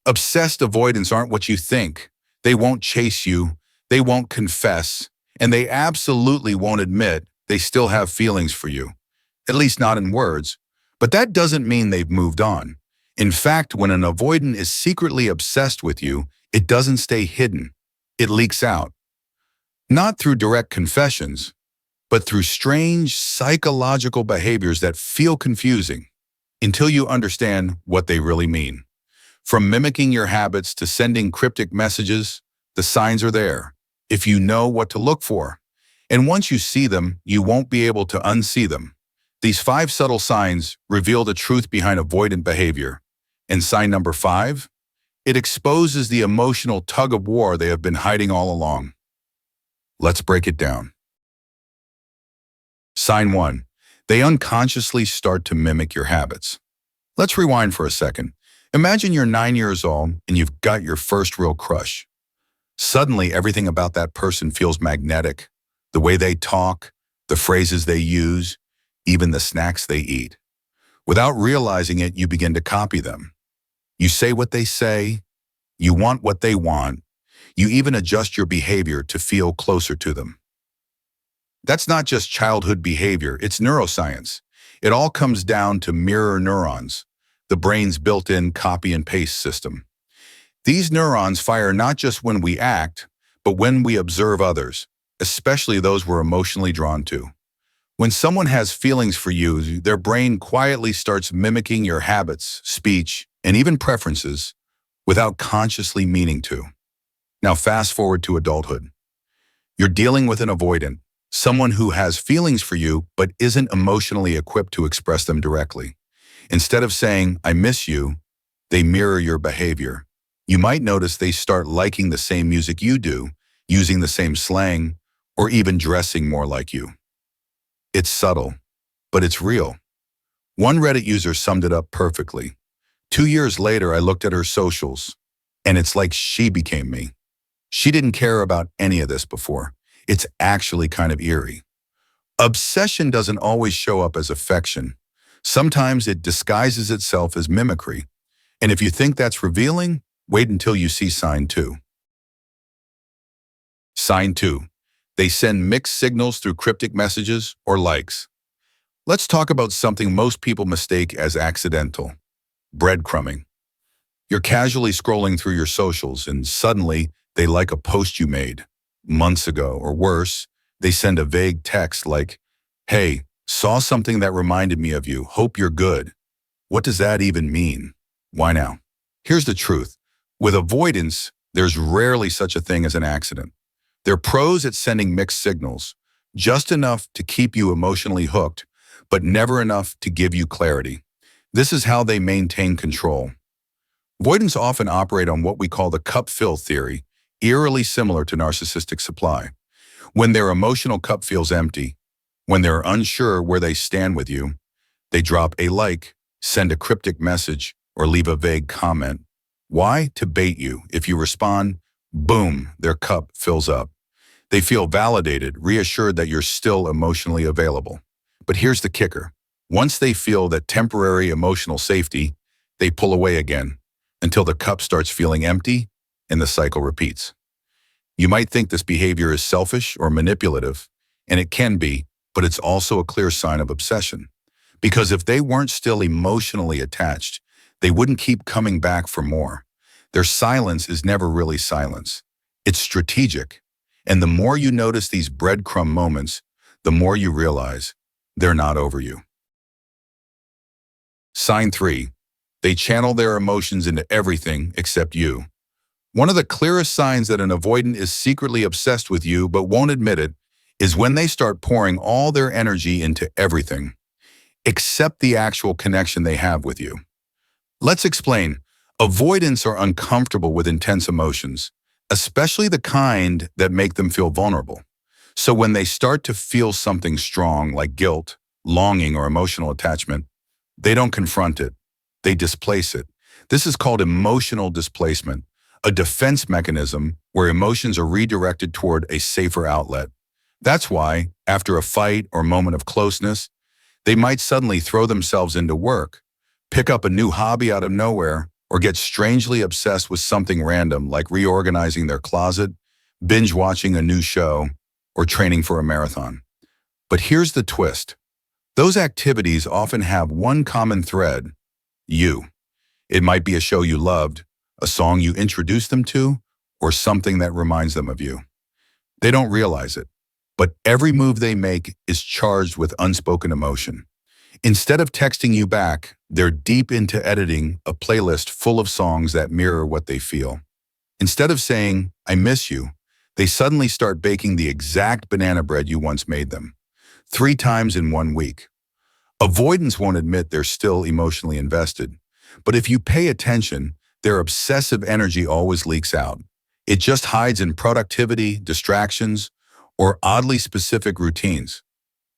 Obsessed avoidants aren't what you think. They won't chase you, they won't confess, and they absolutely won't admit they still have feelings for you. At least not in words. But that doesn't mean they've moved on. In fact, when an avoidant is secretly obsessed with you, it doesn't stay hidden. It leaks out. Not through direct confessions, but through strange psychological behaviors that feel confusing until you understand what they really mean. From mimicking your habits to sending cryptic messages, the signs are there, if you know what to look for. And once you see them, you won't be able to unsee them. These 5 subtle signs reveal the truth behind avoidant behavior. And sign number 5? It exposes the emotional tug-of-war they have been hiding all along. Let's break it down. Sign 1. They unconsciously start to mimic your habits. Let's rewind for a second. Imagine you're 9 years old and you've got your first real crush. Suddenly, everything about that person feels magnetic. The way they talk, the phrases they use, even the snacks they eat. Without realizing it, you begin to copy them. You say what they say, you want what they want, you even adjust your behavior to feel closer to them. That's not just childhood behavior, it's neuroscience. It all comes down to mirror neurons, the brain's built-in copy and paste system. These neurons fire not just when we act, but when we observe others, especially those we're emotionally drawn to. When someone has feelings for you, their brain quietly starts mimicking your habits, speech, and even preferences without consciously meaning to. Now fast forward to adulthood. You're dealing with an avoidant, someone who has feelings for you but isn't emotionally equipped to express them directly. Instead of saying, "I miss you," they mirror your behavior. You might notice they start liking the same music you do, using the same slang, or even dressing more like you. It's subtle, but it's real. One Reddit user summed it up perfectly. 2 years later, I looked at her socials, and it's like she became me. She didn't care about any of this before. It's actually kind of eerie. Obsession doesn't always show up as affection. Sometimes it disguises itself as mimicry. And if you think that's revealing, wait until you see sign 2. Sign 2. They send mixed signals through cryptic messages or likes. Let's talk about something most people mistake as accidental: breadcrumbing. You're casually scrolling through your socials and suddenly they like a post you made months ago, or worse, they send a vague text like, "Hey, saw something that reminded me of you. Hope you're good." What does that even mean? Why now? Here's the truth. With avoidance, there's rarely such a thing as an accident. They're pros at sending mixed signals, just enough to keep you emotionally hooked, but never enough to give you clarity. This is how they maintain control. Avoidants often operate on what we call the cup fill theory, eerily similar to narcissistic supply. When their emotional cup feels empty, when they're unsure where they stand with you, they drop a like, send a cryptic message, or leave a vague comment. Why? To bait you. If you respond, boom, their cup fills up. They feel validated, reassured that you're still emotionally available. But here's the kicker. Once they feel that temporary emotional safety, they pull away again until the cup starts feeling empty and the cycle repeats. You might think this behavior is selfish or manipulative, and it can be, but it's also a clear sign of obsession. Because if they weren't still emotionally attached, they wouldn't keep coming back for more. Their silence is never really silence. It's strategic. And the more you notice these breadcrumb moments, the more you realize they're not over you. Sign 3. They channel their emotions into everything except you. One of the clearest signs that an avoidant is secretly obsessed with you but won't admit it is when they start pouring all their energy into everything, except the actual connection they have with you. Let's explain. Avoidants are uncomfortable with intense emotions, especially the kind that make them feel vulnerable. So when they start to feel something strong like guilt, longing, or emotional attachment, they don't confront it. They displace it. This is called emotional displacement, a defense mechanism where emotions are redirected toward a safer outlet. That's why, after a fight or moment of closeness, they might suddenly throw themselves into work, pick up a new hobby out of nowhere, or get strangely obsessed with something random like reorganizing their closet, binge watching a new show, or training for a marathon. But here's the twist. Those activities often have one common thread: you. It might be a show you loved, a song you introduced them to, or something that reminds them of you. They don't realize it, but every move they make is charged with unspoken emotion. Instead of texting you back, they're deep into editing a playlist full of songs that mirror what they feel. Instead of saying, "I miss you," they suddenly start baking the exact banana bread you once made them, 3 times in one week. Avoidance won't admit they're still emotionally invested, but if you pay attention, their obsessive energy always leaks out. It just hides in productivity, distractions, or oddly specific routines.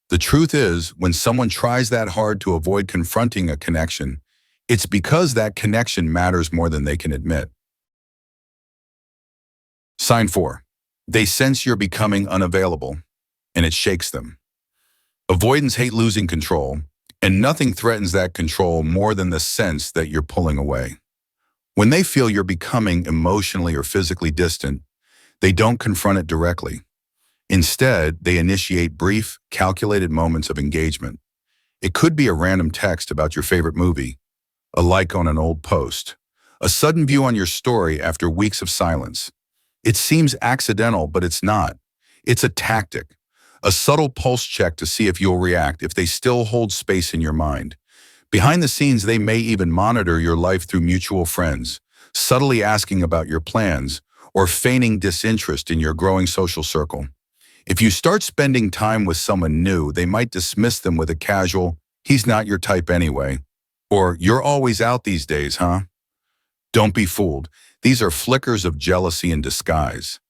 The truth is, when someone tries that hard to avoid confronting a connection, it's because that connection matters more than they can admit. Sign 4. They sense you're becoming unavailable, and it shakes them. Avoidants hate losing control, and nothing threatens that control more than the sense that you're pulling away. When they feel you're becoming emotionally or physically distant, they don't confront it directly. Instead, they initiate brief, calculated moments of engagement. It could be a random text about your favorite movie, a like on an old post, a sudden view on your story after weeks of silence. It seems accidental, but it's not. It's a tactic, a subtle pulse check to see if you'll react, if they still hold space in your mind. Behind the scenes, they may even monitor your life through mutual friends, subtly asking about your plans, or feigning disinterest in your growing social circle. If you start spending time with someone new, they might dismiss them with a casual, "He's not your type anyway," or "You're always out these days, huh?" Don't be fooled. These are flickers of jealousy in disguise.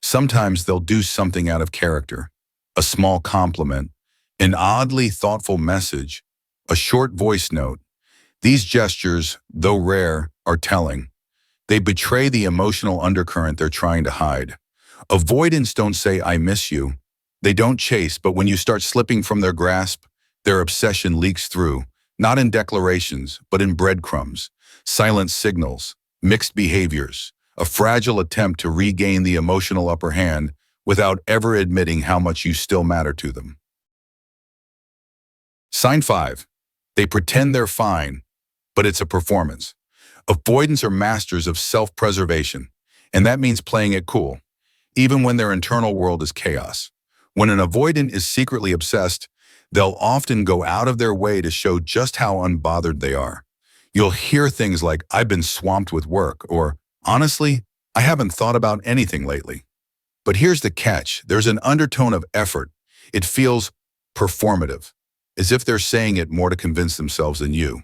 Sometimes they'll do something out of character: a small compliment, an oddly thoughtful message, a short voice note. These gestures, though rare, are telling. They betray the emotional undercurrent they're trying to hide. Avoidants don't say, "I miss you." They don't chase, but when you start slipping from their grasp, their obsession leaks through, not in declarations, but in breadcrumbs, silent signals, mixed behaviors, a fragile attempt to regain the emotional upper hand without ever admitting how much you still matter to them. Sign 5. They pretend they're fine, but it's a performance. Avoidants are masters of self-preservation, and that means playing it cool, even when their internal world is chaos. When an avoidant is secretly obsessed, they'll often go out of their way to show just how unbothered they are. You'll hear things like, "I've been swamped with work," or, "Honestly, I haven't thought about anything lately." But here's the catch. There's an undertone of effort. It feels performative, as if they're saying it more to convince themselves than you.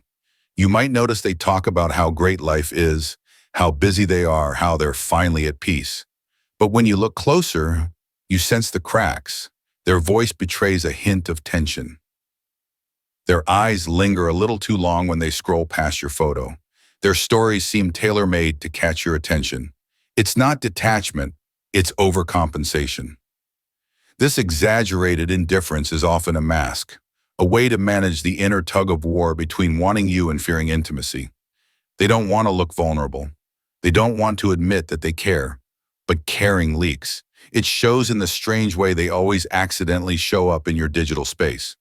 You might notice they talk about how great life is, how busy they are, how they're finally at peace. But when you look closer, you sense the cracks. Their voice betrays a hint of tension. Their eyes linger a little too long when they scroll past your photo. Their stories seem tailor-made to catch your attention. It's not detachment, it's overcompensation. This exaggerated indifference is often a mask, a way to manage the inner tug-of-war between wanting you and fearing intimacy. They don't want to look vulnerable. They don't want to admit that they care. But caring leaks. It shows in the strange way they always accidentally show up in your digital space.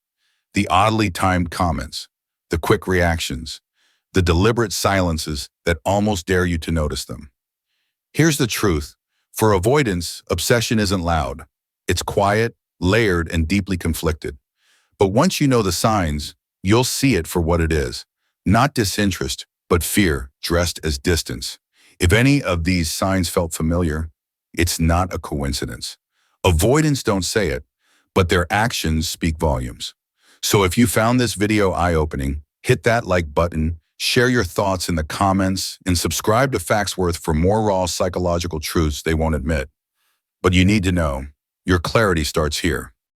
The oddly timed comments, the quick reactions, the deliberate silences that almost dare you to notice them. Here's the truth. For avoidance, obsession isn't loud. It's quiet, layered, and deeply conflicted. But once you know the signs, you'll see it for what it is. Not disinterest, but fear dressed as distance. If any of these signs felt familiar, it's not a coincidence. Avoidants don't say it, but their actions speak volumes. So if you found this video eye-opening, hit that like button, share your thoughts in the comments, and subscribe to Factsworth for more raw psychological truths they won't admit. But you need to know, your clarity starts here.